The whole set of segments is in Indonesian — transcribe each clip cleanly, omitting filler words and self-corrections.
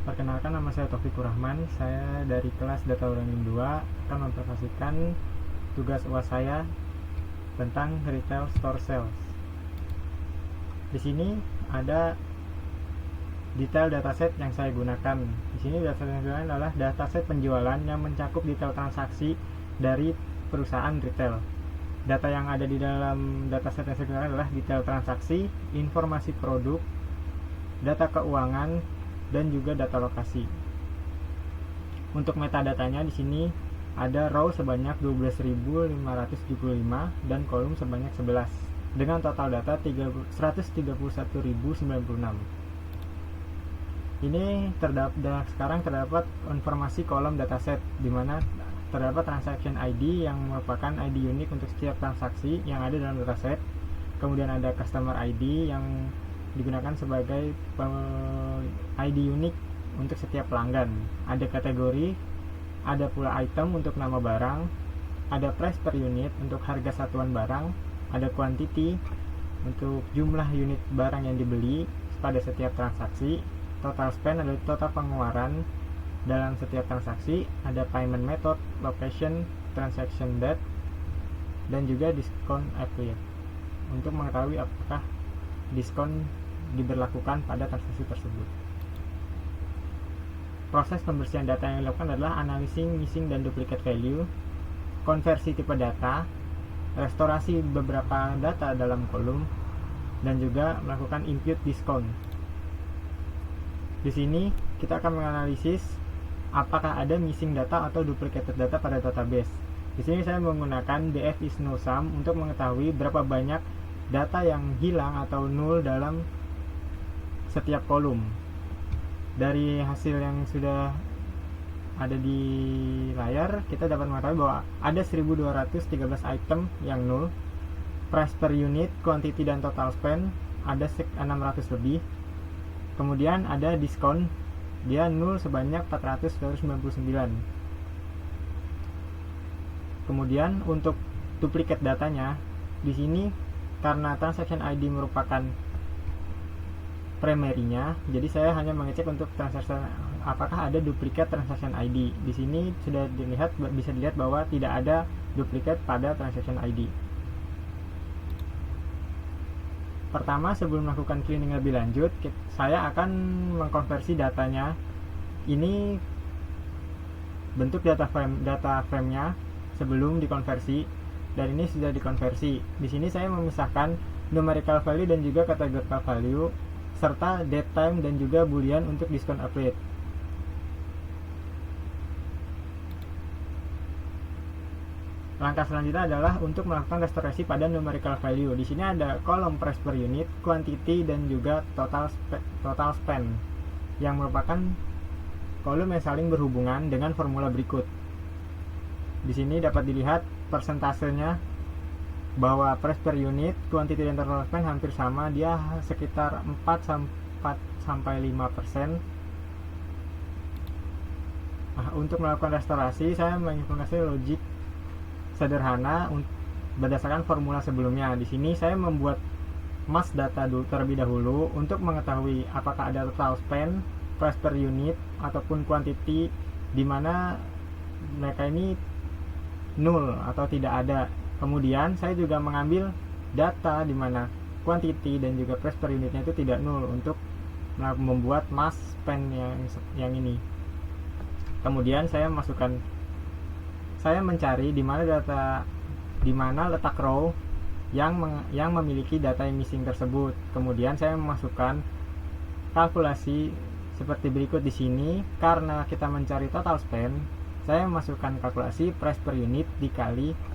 Perkenalkan, nama saya Taufikur Rahman. Saya dari kelas Data Learning 2 akan mempresentasikan tugas UAS saya tentang retail store sales. Di sini ada detail dataset yang saya gunakan. Di sini dataset yang saya gunakan adalah dataset penjualan yang mencakup detail transaksi dari perusahaan retail. Data yang ada di dalam dataset yang saya gunakan adalah detail transaksi, informasi produk, data keuangan, dan juga data lokasi. Untuk metadatanya di sini ada row sebanyak 12.575 dan kolom sebanyak 11 dengan total data 131.096. Ini sekarang terdapat informasi kolom dataset di mana terdapat transaction ID yang merupakan ID unik untuk setiap transaksi yang ada dalam dataset. Kemudian ada customer ID yang digunakan sebagai ID unik untuk setiap pelanggan. Ada kategori, ada pula item untuk nama barang, ada price per unit untuk harga satuan barang, ada quantity untuk jumlah unit barang yang dibeli pada setiap transaksi, total spend adalah total pengeluaran dalam setiap transaksi, ada payment method, location, transaction date, dan juga discount applied untuk mengetahui apakah diskon diberlakukan pada transaksi tersebut. Proses pembersihan data yang dilakukan adalah analyzing missing dan duplicate value, konversi tipe data, restorasi beberapa data dalam kolom, dan juga melakukan impute discount. Di sini kita akan menganalisis apakah ada missing data atau duplicated data pada database. Di sini saya menggunakan df is no sum untuk mengetahui berapa banyak data yang hilang atau null dalam setiap kolom. Dari hasil yang sudah ada di layar, kita dapat mengetahui bahwa ada 1213 item yang null, price per unit, quantity dan total spend ada 600 lebih. Kemudian ada diskon, dia null sebanyak 499. Kemudian untuk duplicate datanya, di sini karena transaction ID merupakan primary-nya, jadi saya hanya mengecek untuk transaction apakah ada duplicate transaction ID. Di sini sudah bisa dilihat bahwa tidak ada duplicate pada transaction ID. Pertama, sebelum melakukan cleaning lebih lanjut, saya akan mengkonversi datanya. Ini bentuk data frame-nya sebelum dikonversi, dan ini sudah dikonversi. Di sini saya memisahkan numerical value dan juga categorical value serta date time dan juga boolean untuk diskon applied. Langkah selanjutnya adalah untuk melakukan restorasi pada numerical value. Di sini ada kolom price per unit, quantity dan juga total spend yang merupakan kolom yang saling berhubungan dengan formula berikut. Di sini dapat dilihat persentasenya bahwa price per unit, quantity dan total spend hampir sama, dia sekitar 4-5%. Untuk melakukan restorasi, saya mengimplementasi logik sederhana berdasarkan formula sebelumnya. Di sini saya membuat mass data terlebih dahulu untuk mengetahui apakah ada total spend, price per unit ataupun quantity di mana mereka ini null atau tidak ada. Kemudian saya juga mengambil data di mana quantity dan juga price per unitnya itu tidak null untuk membuat mass spend yang ini. Kemudian saya mencari di mana letak row yang memiliki data yang missing tersebut. Kemudian saya memasukkan kalkulasi seperti berikut di sini. Karena kita mencari total spend, saya memasukkan kalkulasi price per unit dikali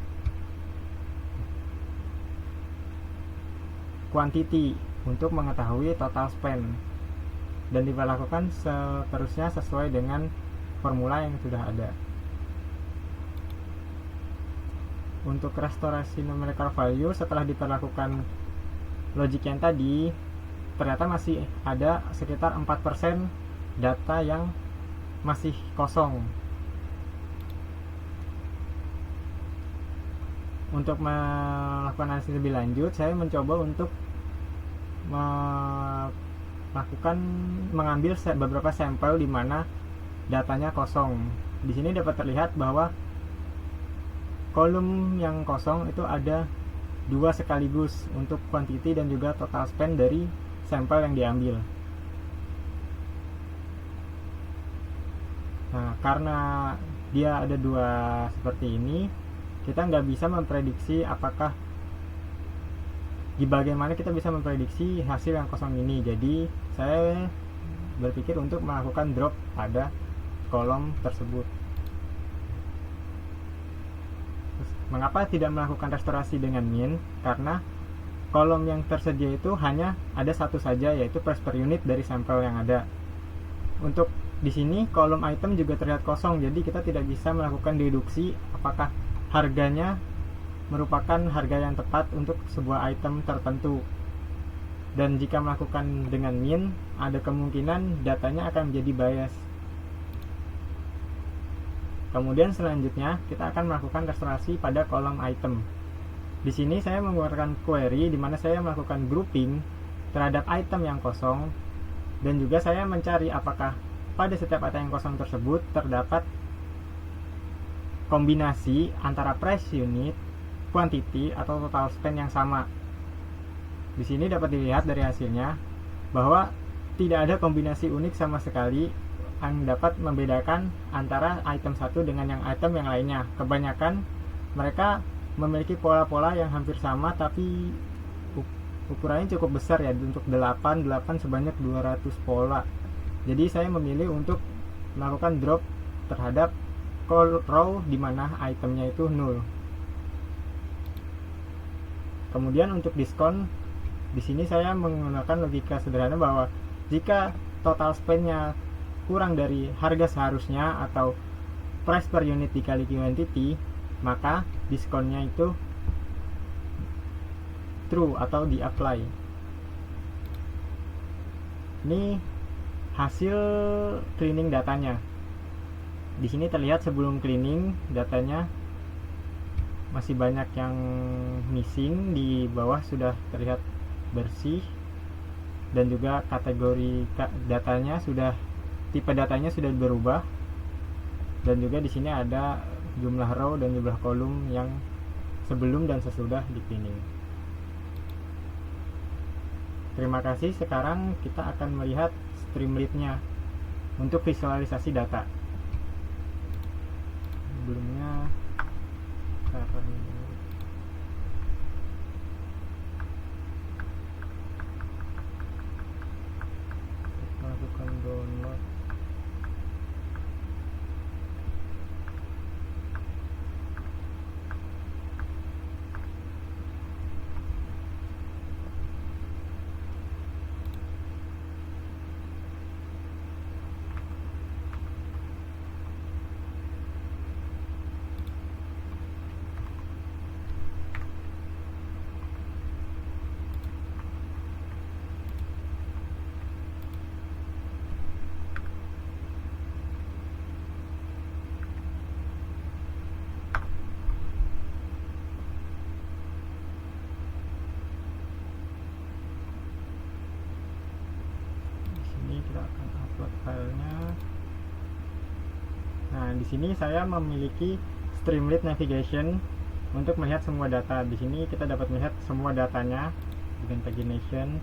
quantity untuk mengetahui total spend, dan dilakukan seterusnya sesuai dengan formula yang sudah ada. Untuk restorasi numerical value, setelah diperlakukan logik yang tadi, ternyata masih ada sekitar 4% data yang masih kosong. Untuk melakukan analisis lebih lanjut, saya mencoba untuk mengambil beberapa sampel di mana datanya kosong. Di sini dapat terlihat bahwa kolom yang kosong itu ada 2 sekaligus untuk quantity dan juga total spend dari sampel yang diambil. Nah, karena dia ada 2 seperti ini, kita nggak bisa memprediksi apakah bagaimana kita bisa memprediksi hasil yang kosong ini. Jadi saya berpikir untuk melakukan drop pada kolom tersebut. Mengapa tidak melakukan restorasi dengan min? Karena kolom yang tersedia itu hanya ada satu saja, yaitu price per unit dari sampel yang ada. Untuk di sini kolom item juga terlihat kosong, jadi kita tidak bisa melakukan deduksi apakah harganya merupakan harga yang tepat untuk sebuah item tertentu. Dan jika melakukan dengan min, ada kemungkinan datanya akan menjadi bias. Kemudian selanjutnya kita akan melakukan restorasi pada kolom item. Di sini saya menggunakan query di mana saya melakukan grouping terhadap item yang kosong, dan juga saya mencari apakah pada setiap item yang kosong tersebut terdapat kombinasi antara price unit, quantity atau total spend yang sama. Di sini dapat dilihat dari hasilnya bahwa tidak ada kombinasi unik sama sekali yang dapat membedakan antara item satu dengan yang item yang lainnya. Kebanyakan mereka memiliki pola-pola yang hampir sama, tapi ukurannya cukup besar ya, untuk 8 sebanyak 200 pola. Jadi saya memilih untuk melakukan drop terhadap row di mana itemnya itu 0. Kemudian untuk diskon, di sini saya menggunakan logika sederhana bahwa jika total spendnya kurang dari harga seharusnya atau price per unit dikali quantity, maka diskonnya itu true atau di apply. Ini hasil cleaning datanya. Di sini terlihat sebelum cleaning datanya masih banyak yang missing, di bawah sudah terlihat bersih, dan juga kategori datanya sudah, tipe datanya sudah berubah, dan juga di sini ada jumlah row dan jumlah kolom yang sebelum dan sesudah di cleaning. Terima kasih. Sekarang kita akan melihat Streamlit-nya untuk visualisasi data. Sebelumnya lakukan download. Kita akan upload filenya. Nah, di sini saya memiliki Streamlit Navigation untuk melihat semua data. Di sini kita dapat melihat semua datanya dengan pagination.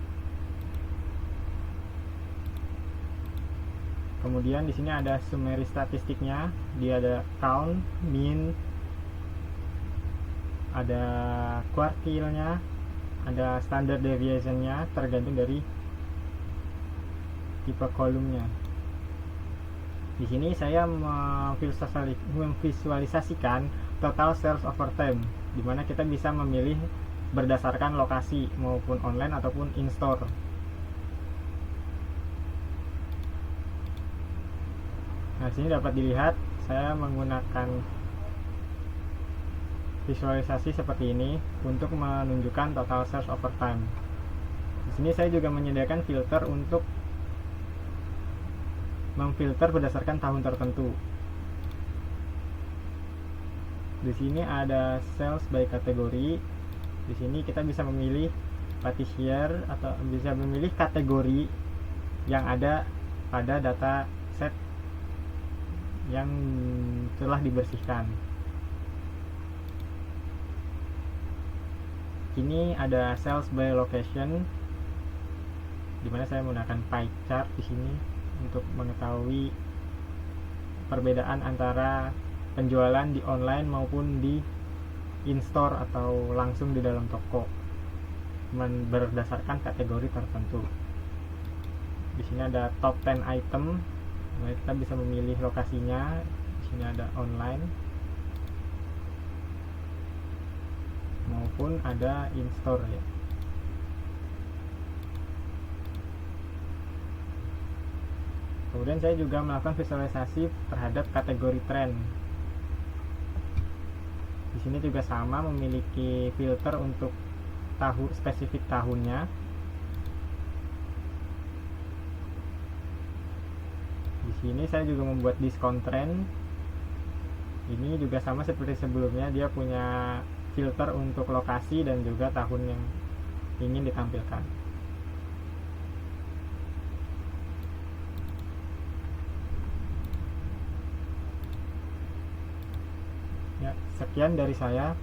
Kemudian di sini ada summary statistiknya. Dia ada count, mean, ada quartile-nya, ada standard deviation-nya tergantung dari tipe kolomnya. Di sini saya memvisualisasikan total sales over time, di mana kita bisa memilih berdasarkan lokasi maupun online ataupun in store. Nah, sini dapat dilihat saya menggunakan visualisasi seperti ini untuk menunjukkan total sales over time. Di sini saya juga menyediakan filter untuk memfilter berdasarkan tahun tertentu. Di sini ada sales by kategori. Di sini kita bisa memilih patissier atau bisa memilih kategori yang ada pada data set yang telah dibersihkan. Ini ada sales by location, dimana saya menggunakan pie chart di sini untuk mengetahui perbedaan antara penjualan di online maupun di in-store atau langsung di dalam toko berdasarkan kategori tertentu. Di sini ada top 10 item, nah, kita bisa memilih lokasinya. Di sini ada online maupun ada in-store ya. Kemudian saya juga melakukan visualisasi terhadap kategori tren. Di sini juga sama, memiliki filter untuk spesifik tahunnya. Di sini saya juga membuat diskon tren. Ini juga sama seperti sebelumnya, dia punya filter untuk lokasi dan juga tahun yang ingin ditampilkan. Ya, sekian dari saya.